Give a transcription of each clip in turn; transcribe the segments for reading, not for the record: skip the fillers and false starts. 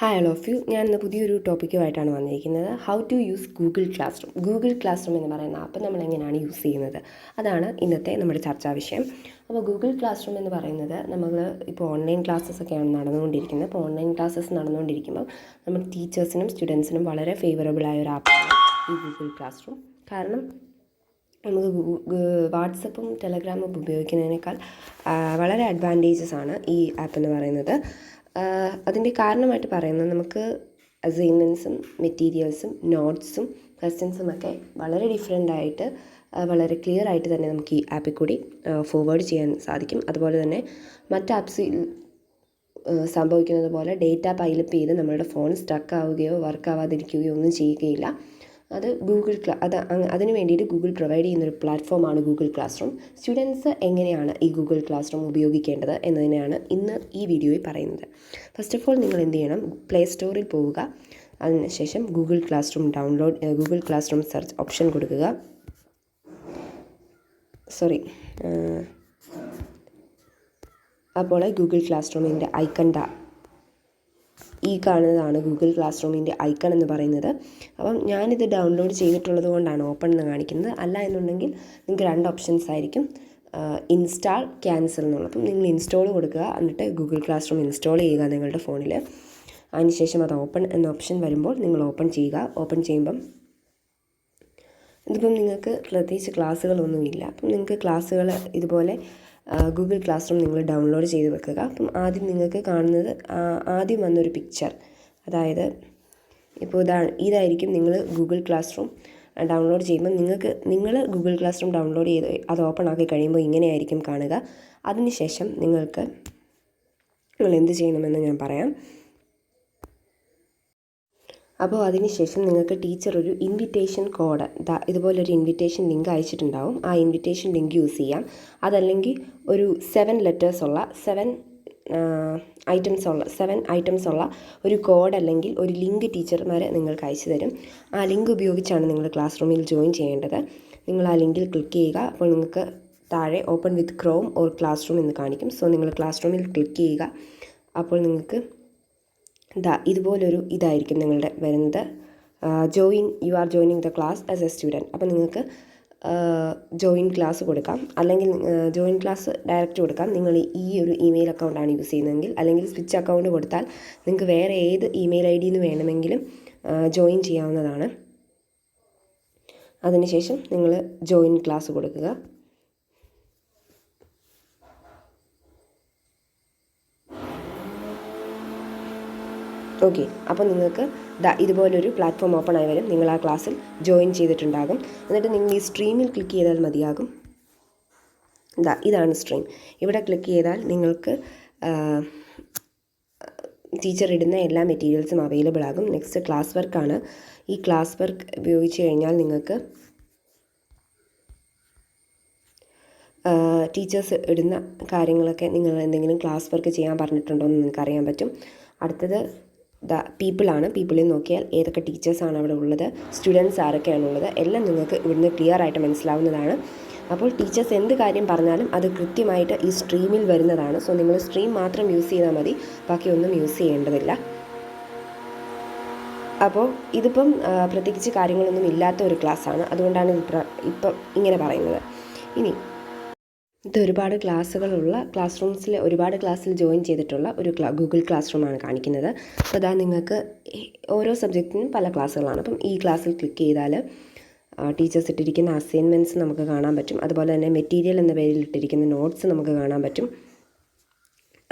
Hi all of U. ഞാൻ ഇന്ന് പുതിയൊരു ടോപ്പിക്കുമായിട്ടാണ് വന്നിരിക്കുന്നത്. How to use Google classroom. Google classroom എന്ന് പറയുന്ന ആപ്പ് നമ്മൾ എങ്ങനെയാണ് യൂസ് ചെയ്യുന്നത്, അതാണ് ഇന്നത്തെ നമ്മുടെ ചർച്ചാ വിഷയം. അപ്പോൾ ഗൂഗിൾ ക്ലാസ് റൂം എന്ന് പറയുന്നത് നമ്മൾ ഇപ്പോൾ ഓൺലൈൻ ക്ലാസ്സസൊക്കെയാണ് നടന്നുകൊണ്ടിരിക്കുന്നത്. അപ്പോൾ ഓൺലൈൻ ക്ലാസ്സസ് നടന്നുകൊണ്ടിരിക്കുമ്പോൾ നമ്മൾ ടീച്ചേഴ്സിനും സ്റ്റുഡൻസിനും വളരെ ഫേവറബിളായ ഒരു ആപ്പാണ് ഈ ഗൂഗിൾ ക്ലാസ് റൂം. കാരണം നമുക്ക് വാട്സപ്പും ടെലഗ്രാമും ഉപയോഗിക്കുന്നതിനേക്കാൾ വളരെ അഡ്വാൻറ്റേജസ് ആണ് ഈ ആപ്പ് എന്ന് പറയുന്നത്. അതിൻ്റെ കാരണമായിട്ട് പറയുന്നത് നമുക്ക് അസൈൻമെൻറ്റ്സും മെറ്റീരിയൽസും നോട്ട്സും ക്വസ്റ്റ്യൻസും ഒക്കെ വളരെ ഡിഫറെൻ്റായിട്ട് വളരെ ക്ലിയർ ആയിട്ട് തന്നെ നമുക്ക് ഈ ആപ്പിൽ കൂടി ഫോർവേഡ് ചെയ്യാൻ സാധിക്കും. അതുപോലെ തന്നെ മറ്റ് ആപ്സിൽ സംഭവിക്കുന്നത് പോലെ ഡേറ്റ പൈലപ്പ് ചെയ്ത് നമ്മളുടെ ഫോൺ സ്റ്റക്ക് ആവുകയോ വർക്ക് ആവാതിരിക്കുകയോ ഒന്നും ചെയ്യുകയില്ല. അത് അതിന് വേണ്ടിയിട്ട് ഗൂഗിൾ പ്രൊവൈഡ് ചെയ്യുന്നൊരു പ്ലാറ്റ്ഫോമാണ് ഗൂഗിൾ ക്ലാസ് റൂം. സ്റ്റുഡൻസ് എങ്ങനെയാണ് ഈ ഗൂഗിൾ ക്ലാസ് റൂം ഉപയോഗിക്കേണ്ടത് എന്നതിനെയാണ് ഇന്ന് ഈ വീഡിയോയിൽ പറയുന്നത്. ഫസ്റ്റ് ഓഫ് ഓൾ നിങ്ങൾ എന്ത് ചെയ്യണം, പ്ലേ സ്റ്റോറിൽ പോവുക. അതിനുശേഷം Google class room search option കൊടുക്കുക. അപ്പോൾ ഗൂഗിൾ ക്ലാസ് റൂമിൻ്റെ ഈ കാണുന്നതാണ് ഗൂഗിൾ ക്ലാസ് റൂമിൻ്റെ ഐക്കൺ എന്ന് പറയുന്നത്. അപ്പം ഞാനിത് ഡൗൺലോഡ് ചെയ്തിട്ടുള്ളത് കൊണ്ടാണ് ഓപ്പൺ എന്ന് കാണിക്കുന്നത്. അല്ല എന്നുണ്ടെങ്കിൽ നിങ്ങൾക്ക് രണ്ട് ഓപ്ഷൻസ് ആയിരിക്കും, ഇൻസ്റ്റാൾ, ക്യാൻസൽ എന്നുള്ളത്. അപ്പം നിങ്ങൾ ഇൻസ്റ്റാൾ കൊടുക്കുക, എന്നിട്ട് ഗൂഗിൾ ക്ലാസ് റൂം ഇൻസ്റ്റാൾ ചെയ്യുക നിങ്ങളുടെ ഫോണിൽ. അതിനുശേഷം അത് ഓപ്പൺ എന്ന ഓപ്ഷൻ വരുമ്പോൾ നിങ്ങൾ ഓപ്പൺ ചെയ്യുക. ഓപ്പൺ ചെയ്യുമ്പം ഇതിപ്പം നിങ്ങൾക്ക് പ്രത്യേകിച്ച് ക്ലാസ്സുകളൊന്നുമില്ല. അപ്പം നിങ്ങൾക്ക് ക്ലാസ്സുകൾ ഇതുപോലെ ഗൂഗിൾ ക്ലാസ് റൂം നിങ്ങൾ ഡൗൺലോഡ് ചെയ്ത് വെക്കുക. അപ്പം ആദ്യം നിങ്ങൾക്ക് കാണുന്നത് ആദ്യം വന്നൊരു പിക്ചർ, അതായത് ഇപ്പോൾ ഇതായിരിക്കും നിങ്ങൾ ഗൂഗിൾ ക്ലാസ് റൂം ഡൗൺലോഡ് ചെയ്യുമ്പോൾ നിങ്ങൾ ഗൂഗിൾ ക്ലാസ് റൂം ഡൗൺലോഡ് ചെയ്ത് അത് ഓപ്പൺ ആക്കി കഴിയുമ്പോൾ ഇങ്ങനെയായിരിക്കും കാണുക. അതിനുശേഷം നിങ്ങൾ എന്ത് ചെയ്യണമെന്ന് ഞാൻ പറയാം. അപ്പോൾ അതിനുശേഷം നിങ്ങൾക്ക് ടീച്ചർ ഒരു ഇൻവിറ്റേഷൻ കോഡ് ഇതുപോലൊരു ഇൻവിറ്റേഷൻ ലിങ്ക് അയച്ചിട്ടുണ്ടാവും. ആ ഇൻവിറ്റേഷൻ ലിങ്ക് യൂസ് ചെയ്യാം. അതല്ലെങ്കിൽ ഒരു 7 ഐറ്റംസ് ഉള്ള ഒരു കോഡ് അല്ലെങ്കിൽ ഒരു ലിങ്ക് ടീച്ചർമാർ നിങ്ങൾക്ക് അയച്ചു തരും. ആ ലിങ്ക് ഉപയോഗിച്ചാണ് നിങ്ങൾ ക്ലാസ് റൂമിൽ ജോയിൻ ചെയ്യേണ്ടത്. നിങ്ങൾ ആ ലിങ്കിൽ ക്ലിക്ക് ചെയ്യുക. അപ്പോൾ നിങ്ങൾക്ക് താഴെ open with Chrome or class room എന്ന് കാണിക്കും. സോ നിങ്ങൾ ക്ലാസ് റൂമിൽ ക്ലിക്ക് ചെയ്യുക. അപ്പോൾ നിങ്ങൾക്ക് ഇതുപോലൊരു ഇതായിരിക്കും നിങ്ങളുടെ വരുന്നത്. You are joining the class as A student. അപ്പോൾ നിങ്ങൾക്ക് ജോയിൻ ക്ലാസ് കൊടുക്കാം, അല്ലെങ്കിൽ ജോയിൻ ക്ലാസ് ഡയറക്റ്റ് കൊടുക്കാം. നിങ്ങൾ ഈ ഒരു ഇമെയിൽ അക്കൗണ്ടാണ് യൂസ് ചെയ്യുന്നതെങ്കിൽ, അല്ലെങ്കിൽ സ്വിച്ച് അക്കൗണ്ട് കൊടുത്താൽ നിങ്ങൾക്ക് വേറെ ഏത് ഇമെയിൽ ഐ ഡിയിൽ നിന്ന് വേണമെങ്കിലും ജോയിൻ ചെയ്യാവുന്നതാണ്. അതിനുശേഷം നിങ്ങൾ ജോയിൻ ക്ലാസ് കൊടുക്കുക. ഓക്കെ, അപ്പോൾ നിങ്ങൾക്ക് ഇതുപോലൊരു പ്ലാറ്റ്ഫോം ഓപ്പൺ ആയി വരും. നിങ്ങൾ ആ ക്ലാസ്സിൽ ജോയിൻ ചെയ്തിട്ടുണ്ടാകും. എന്നിട്ട് നിങ്ങൾ ഈ സ്ട്രീമിൽ ക്ലിക്ക് ചെയ്താൽ മതിയാകും. ഇതാണ് സ്ട്രീം. ഇവിടെ ക്ലിക്ക് ചെയ്താൽ നിങ്ങൾക്ക് ടീച്ചർ ഇടുന്ന എല്ലാ മെറ്റീരിയൽസും അവൈലബിൾ ആകും. നെക്സ്റ്റ് ക്ലാസ് വർക്കാണ്. ഈ ക്ലാസ് വർക്ക് ഉപയോഗിച്ച് കഴിഞ്ഞാൽ നിങ്ങൾക്ക് ടീച്ചേഴ്സ് ഇടുന്ന കാര്യങ്ങളൊക്കെ നിങ്ങൾ എന്തെങ്കിലും ക്ലാസ് വർക്ക് ചെയ്യാൻ പറഞ്ഞിട്ടുണ്ടോ എന്ന് നിങ്ങൾക്ക് അറിയാൻ പറ്റും. അടുത്തത് പീപ്പിളാണ്. പീപ്പിളിൽ നോക്കിയാൽ ഏതൊക്കെ ടീച്ചേഴ്സാണ് അവിടെ ഉള്ളത്, സ്റ്റുഡൻസ് ആരൊക്കെയാണുള്ളത്, എല്ലാം നിങ്ങൾക്ക് ഇവിടുന്ന് ക്ലിയർ ആയിട്ട് മനസ്സിലാവുന്നതാണ്. അപ്പോൾ ടീച്ചേഴ്സ് എന്ത് കാര്യം പറഞ്ഞാലും അത് കൃത്യമായിട്ട് ഈ സ്ട്രീമിൽ വരുന്നതാണ്. സോ നിങ്ങൾ സ്ട്രീം മാത്രം യൂസ് ചെയ്താൽ മതി, ബാക്കിയൊന്നും യൂസ് ചെയ്യേണ്ടതില്ല. അപ്പോൾ ഇതിപ്പം പ്രത്യേകിച്ച് കാര്യങ്ങളൊന്നും ഇല്ലാത്ത ഒരു ക്ലാസ്സാണ്, അതുകൊണ്ടാണ് ഇപ്പം ഇങ്ങനെ പറയുന്നത്. ഇനി ഇത് ഒരുപാട് ക്ലാസ്സുകളുള്ള ഒരുപാട് ക്ലാസ്സിൽ ജോയിൻ ചെയ്തിട്ടുള്ള ഒരു ഗൂഗിൾ ക്ലാസ് റൂമാണ് കാണിക്കുന്നത്. അപ്പോൾ അതാ നിങ്ങൾക്ക് ഓരോ സബ്ജക്റ്റിനും പല ക്ലാസ്സുകളാണ്. അപ്പം ഈ ക്ലാസ്സിൽ ക്ലിക്ക് ചെയ്താൽ ടീച്ചേഴ്സ് ഇട്ടിരിക്കുന്ന അസൈൻമെൻറ്റ്സ് നമുക്ക് കാണാൻ പറ്റും. അതുപോലെ തന്നെ മെറ്റീരിയൽ എന്ന പേരിൽ ഇട്ടിരിക്കുന്ന നോട്ട്സ് നമുക്ക് കാണാൻ പറ്റും.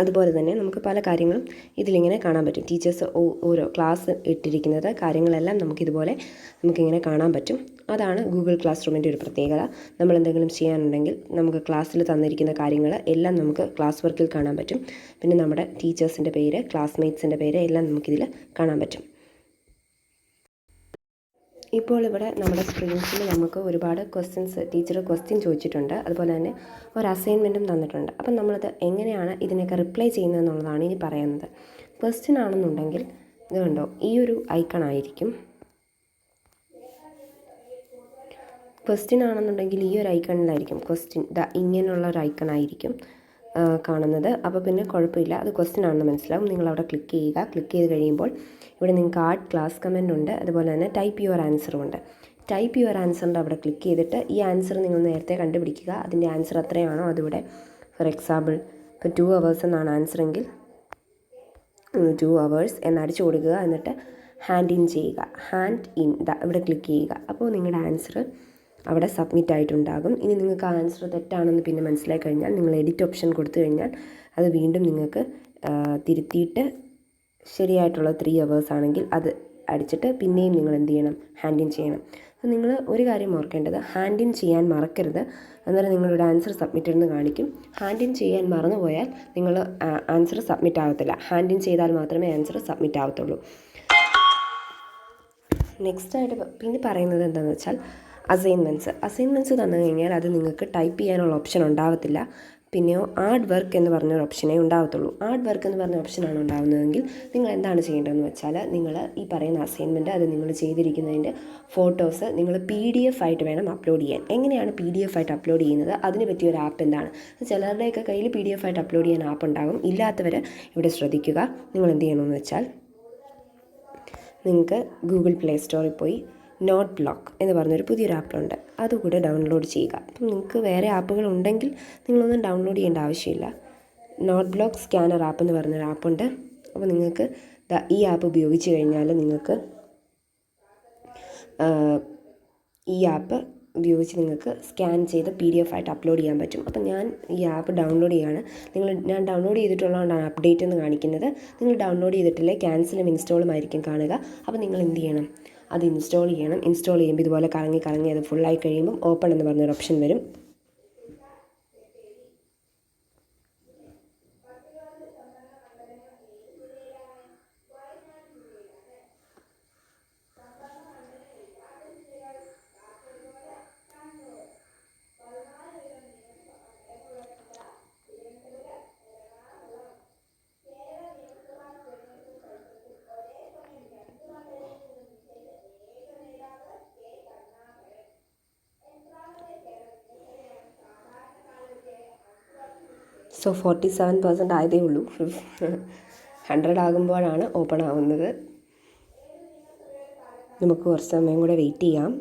അതുപോലെ തന്നെ നമുക്ക് പല കാര്യങ്ങളും ഇതിലിങ്ങനെ കാണാൻ പറ്റും. ടീച്ചേഴ്സ് ഓരോ ക്ലാസ് ഇട്ടിരിക്കുന്നത് കാര്യങ്ങളെല്ലാം നമുക്കിങ്ങനെ കാണാൻ പറ്റും. അതാണ് ഗൂഗിൾ ക്ലാസ് റൂമിൻ്റെ ഒരു പ്രത്യേകത. നമ്മൾ എന്തെങ്കിലും ചെയ്യാനുണ്ടെങ്കിൽ നമുക്ക് ക്ലാസ്സിൽ തന്നിരിക്കുന്ന കാര്യങ്ങൾ എല്ലാം നമുക്ക് ക്ലാസ് വർക്കിൽ കാണാൻ പറ്റും. പിന്നെ നമ്മുടെ ടീച്ചേഴ്സിൻ്റെ പേര്, ക്ലാസ്മേറ്റ്സിൻ്റെ പേര് എല്ലാം നമുക്കിതിൽ കാണാൻ പറ്റും. ഇപ്പോൾ ഇവിടെ നമ്മുടെ സ്ക്രീൻസിൽ നമുക്ക് ഒരുപാട് ടീച്ചർ ക്വസ്റ്റ്യൻ ചോദിച്ചിട്ടുണ്ട്. അതുപോലെ തന്നെ ഒരു അസൈൻമെൻറ്റും തന്നിട്ടുണ്ട്. അപ്പം നമ്മളത് എങ്ങനെയാണ് ഇതിനൊക്കെ റിപ്ലൈ ചെയ്യുന്നതെന്നുള്ളതാണ് ഇനി പറയുന്നത്. ക്വസ്റ്റ്യൻ ആണെന്നുണ്ടെങ്കിൽ ഇത് കണ്ടോ, ഈ ഒരു ഐക്കൺ ആയിരിക്കും. ക്വസ്റ്റ്യൻ ആണെന്നുണ്ടെങ്കിൽ ഈ ഒരു ഐക്കണിലായിരിക്കും ക്വസ്റ്റ്യൻ ഇങ്ങനെയുള്ള ഒരു ഐക്കൺ ആയിരിക്കും. കാണുന്നത്. അപ്പോൾ പിന്നെ കുഴപ്പമില്ല, അത് ക്വസ്റ്റ്യൻ ആണെന്ന് മനസ്സിലാവും. നിങ്ങളവിടെ ക്ലിക്ക് ചെയ്യുക. ക്ലിക്ക് ചെയ്ത് കഴിയുമ്പോൾ ഇവിടെ നിങ്ങൾക്ക് ആഡ് ക്ലാസ് കമൻ്റ് ഉണ്ട്, അതുപോലെ തന്നെ ടൈപ്പ് യുവർ ആൻസറും ഉണ്ട്. ടൈപ്പ് യുവർ ആൻസറിൻ്റെ അവിടെ ക്ലിക്ക് ചെയ്തിട്ട് ഈ ആൻസർ നിങ്ങൾ നേരത്തെ കണ്ടുപിടിക്കുക. അതിൻ്റെ ആൻസർ എത്രയാണോ അതിവിടെ, ഫോർ എക്സാമ്പിൾ ഇപ്പോൾ 2 hours എന്നാണ് ആൻസർ എങ്കിൽ 2 hours എന്നടിച്ചു കൊടുക്കുക. എന്നിട്ട് ഹാൻഡ് ഇൻ ചെയ്യുക. ഹാൻഡ് ഇൻ ഇവിടെ ക്ലിക്ക് ചെയ്യുക. അപ്പോൾ നിങ്ങളുടെ ആൻസർ അവിടെ സബ്മിറ്റ് ആയിട്ടുണ്ടാകും. ഇനി നിങ്ങൾക്ക് ആ ആൻസർ തെറ്റാണെന്ന് പിന്നെ മനസ്സിലായി കഴിഞ്ഞാൽ നിങ്ങൾ എഡിറ്റ് ഓപ്ഷൻ കൊടുത്തു കഴിഞ്ഞാൽ അത് വീണ്ടും നിങ്ങൾക്ക് തിരുത്തിയിട്ട് ശരിയായിട്ടുള്ള 3 hours ആണെങ്കിൽ അത് അടിച്ചിട്ട് പിന്നെയും നിങ്ങൾ എന്ത് ചെയ്യണം, ഹാൻഡ് ഇൻ ചെയ്യണം. അപ്പോൾ നിങ്ങൾ ഒരു കാര്യം ഓർക്കേണ്ടത്, ഹാൻഡ് ഇൻ ചെയ്യാൻ മറക്കരുത്. അന്നേരം നിങ്ങളുടെ ആൻസർ സബ്മിറ്റഡ് എന്ന് കാണിക്കും. ഹാൻഡ് ഇൻ ചെയ്യാൻ മറന്നുപോയാൽ നിങ്ങൾ ആൻസർ സബ്മിറ്റ് ആകത്തില്ല. ഹാൻഡ് ഇൻ ചെയ്താൽ മാത്രമേ ആൻസർ സബ്മിറ്റ് ആകത്തുള്ളൂ. നെക്സ്റ്റായിട്ട് പിന്നെ പറയുന്നത് എന്താണെന്ന് വെച്ചാൽ അസൈൻമെൻറ്റ്സ് തന്നു കഴിഞ്ഞാൽ അത് നിങ്ങൾക്ക് ടൈപ്പ് ചെയ്യാനുള്ള ഓപ്ഷൻ ഉണ്ടാവത്തില്ല. പിന്നെയോ ആഡ് വർക്ക് എന്ന് പറഞ്ഞൊരു ഓപ്ഷനേ ഉണ്ടാവത്തുള്ളൂ. ആഡ് വർക്ക് എന്ന് പറഞ്ഞ ഓപ്ഷനാണ് ഉണ്ടാകുന്നതെങ്കിൽ നിങ്ങൾ എന്താണ് ചെയ്യേണ്ടതെന്ന് വെച്ചാൽ, നിങ്ങൾ ഈ പറയുന്ന അസൈൻമെൻറ്റ് അത് നിങ്ങൾ ചെയ്തിരിക്കുന്നതിൻ്റെ ഫോട്ടോസ് നിങ്ങൾ PDF ആയിട്ട് വേണം അപ്ലോഡ് ചെയ്യാൻ. എങ്ങനെയാണ് PDF ആയിട്ട് അപ്ലോഡ് ചെയ്യുന്നത്, അതിന് പറ്റിയ ഒരു ആപ്പ് എന്താണ്? ചിലരുടെയൊക്കെ കയ്യിൽ PDF ആയിട്ട് അപ്ലോഡ് ചെയ്യാൻ ആപ്പ് ഉണ്ടാകും. ഇല്ലാത്തവർ ഇവിടെ ശ്രദ്ധിക്കുക. നിങ്ങൾ എന്ത് ചെയ്യണമെന്ന് വെച്ചാൽ, നിങ്ങൾക്ക് ഗൂഗിൾ പ്ലേ സ്റ്റോറിൽ പോയി നോട്ട് ബ്ലോക്ക് എന്ന് പറഞ്ഞൊരു പുതിയൊരു ആപ്പുണ്ട്, അതുകൂടെ ഡൗൺലോഡ് ചെയ്യുക. അപ്പം നിങ്ങൾക്ക് വേറെ ആപ്പുകൾ ഉണ്ടെങ്കിൽ നിങ്ങളൊന്നും ഡൗൺലോഡ് ചെയ്യേണ്ട ആവശ്യമില്ല. നോട്ട് ബ്ലോക്ക് സ്കാനർ ആപ്പ് എന്ന് പറഞ്ഞൊരു ആപ്പുണ്ട്. അപ്പോൾ നിങ്ങൾക്ക് ഈ ആപ്പ് ഉപയോഗിച്ച് കഴിഞ്ഞാൽ നിങ്ങൾക്ക് ഈ ആപ്പ് ഉപയോഗിച്ച് നിങ്ങൾക്ക് സ്കാൻ ചെയ്ത് PDF ആയിട്ട് അപ്ലോഡ് ചെയ്യാൻ പറ്റും. അപ്പം ഞാൻ ഈ ആപ്പ് ഡൗൺലോഡ് ചെയ്യുകയാണ്. ഞാൻ ഡൗൺലോഡ് ചെയ്തിട്ടുള്ളതുകൊണ്ടാണ് അപ്ഡേറ്റ് എന്ന് കാണിക്കുന്നത്. നിങ്ങൾ ഡൗൺലോഡ് ചെയ്തിട്ടില്ലേ, ക്യാൻസലും ഇൻസ്റ്റാളും ആയിരിക്കും കാണുക. അപ്പോൾ നിങ്ങൾ എന്ത് ചെയ്യണം, അത് ഇൻസ്റ്റാൾ ചെയ്യണം. ഇൻസ്റ്റാൾ ചെയ്യുമ്പോൾ ഇതുപോലെ കറങ്ങി അത് ഫുള്ളായി കഴിയുമ്പം ഓപ്പൺ എന്ന് പറഞ്ഞൊരു ഓപ്ഷൻ വരും. സോ 47% ആയതേ ഉള്ളൂ. 100 ആകുമ്പോഴാണ് ഓപ്പൺ ആവുന്നത്. നമുക്ക് കുറച്ച് സമയം കൂടെ വെയിറ്റ് ചെയ്യാം.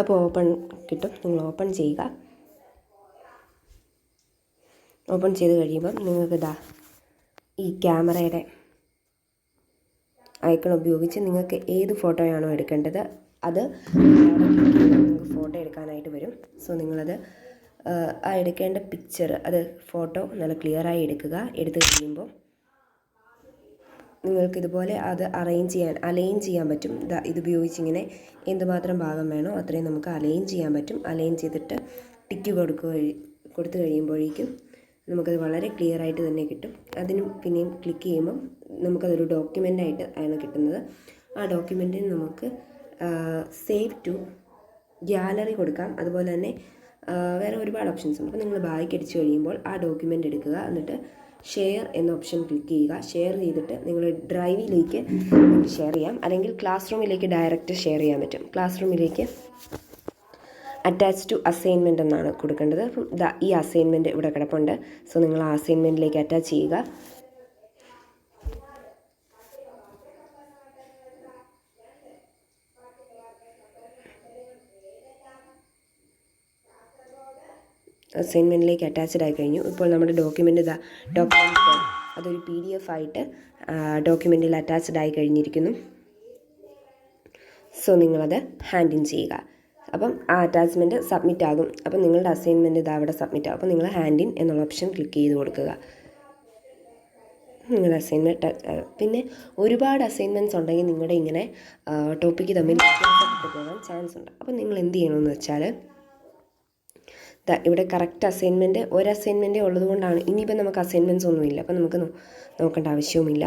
അപ്പോൾ ഓപ്പൺ കിട്ടും. നിങ്ങൾ ഓപ്പൺ ചെയ്യുക. ഓപ്പൺ ചെയ്ത് കഴിയുമ്പം നിങ്ങൾക്ക് ഈ ക്യാമറയുടെ ഐക്കൺ ഉപയോഗിച്ച് നിങ്ങൾക്ക് ഏത് ഫോട്ടോയാണോ എടുക്കേണ്ടത് അത് നിങ്ങൾക്ക് ഫോട്ടോ എടുക്കാനായിട്ട് വരും. സോ നിങ്ങളത് ആ എടുക്കേണ്ട പിക്ചർ, അത് ഫോട്ടോ നല്ല ക്ലിയറായി എടുക്കുക. എടുത്തു കഴിയുമ്പോൾ നിങ്ങൾക്കിതുപോലെ അത് അലൈൻ ചെയ്യാൻ പറ്റും. ഇതുപയോഗിച്ച് ഇങ്ങനെ എന്തുമാത്രം ഭാഗം വേണോ അത്രയും നമുക്ക് അലൈൻ ചെയ്യാൻ പറ്റും. അലൈൻ ചെയ്തിട്ട് ടിക്ക് കൊടുത്തു കഴിയുമ്പോഴേക്കും നമുക്കത് വളരെ ക്ലിയർ ആയിട്ട് തന്നെ കിട്ടും. അതിനും പിന്നെയും ക്ലിക്ക് ചെയ്യുമ്പം നമുക്കതൊരു ഡോക്യുമെൻ്റായിട്ട് ആണ് കിട്ടുന്നത്. ആ ഡോക്യുമെൻറ്റിന് നമുക്ക് സേവ് ടു ഗ്യാലറി കൊടുക്കാം. അതുപോലെ തന്നെ വേറെ ഒരുപാട് ഓപ്ഷൻസ് ഉണ്ട്. അപ്പോൾ നിങ്ങൾ ബാക്ക് അടിച്ച് കഴിയുമ്പോൾ ആ ഡോക്യുമെൻ്റ് എടുക്കുക. എന്നിട്ട് ഷെയർ എന്ന ഓപ്ഷൻ ക്ലിക്ക് ചെയ്യുക. ഷെയർ ചെയ്തിട്ട് നിങ്ങൾ ഡ്രൈവിലേക്ക് ഷെയർ ചെയ്യാം, അല്ലെങ്കിൽ ക്ലാസ് റൂമിലേക്ക് ഡയറക്റ്റ് ഷെയർ ചെയ്യാൻ പറ്റും. ക്ലാസ് റൂമിലേക്ക് അറ്റാച്ച് ടു അസൈൻമെൻറ്റ് എന്നാണ് കൊടുക്കേണ്ടത്. അപ്പം ഈ അസൈൻമെൻറ്റ് ഇവിടെ കിടപ്പുണ്ട്. സോ നിങ്ങൾ ആ അസൈൻമെൻറ്റിലേക്ക് അറ്റാച്ച് ചെയ്യുക. അസൈൻമെൻറ്റിലേക്ക് അറ്റാച്ച്ഡ് ആയി കഴിഞ്ഞു. ഇപ്പോൾ നമ്മുടെ ഡോക്യുമെൻറ്റ് അതൊരു PDF ആയിട്ട് ഡോക്യുമെൻറ്റിൽ അറ്റാച്ച്ഡ് ആയി കഴിഞ്ഞിരിക്കുന്നു. സോ നിങ്ങളത് ഹാൻഡ് ഇൻ ചെയ്യുക. അപ്പം ആ അറ്റാച്ച്മെൻറ്റ് സബ്മിറ്റ് ആകും. അപ്പം നിങ്ങളുടെ അസൈൻമെൻറ്റ് ഇതാ അവിടെ സബ്മിറ്റ് ആകും. അപ്പോൾ നിങ്ങൾ ഹാൻഡ് ഇൻ എന്നുള്ള ഓപ്ഷൻ ക്ലിക്ക് ചെയ്ത് കൊടുക്കുക. നിങ്ങളുടെ അസൈൻമെൻറ്റ് പിന്നെ ഒരുപാട് അസൈൻമെൻറ്റ്സ് ഉണ്ടെങ്കിൽ നിങ്ങളുടെ ഇങ്ങനെ ടോപ്പിക്ക് തമ്മിൽ വ്യത്യാസപ്പെട്ട് പോകാൻ ചാൻസ് ഉണ്ട്. അപ്പോൾ നിങ്ങൾ എന്ത് ചെയ്യണമെന്ന് വെച്ചാൽ ഇവിടെ കറക്റ്റ് അസൈൻമെൻറ്റ് ഒരു അസൈൻമെൻറ്റേ ഉള്ളത് കൊണ്ടാണ്. ഇനിയിപ്പോൾ നമുക്ക് അസൈൻമെൻറ്റ്സ് ഒന്നുമില്ല, അപ്പോൾ നമുക്ക് നോക്കേണ്ട ആവശ്യവുമില്ല.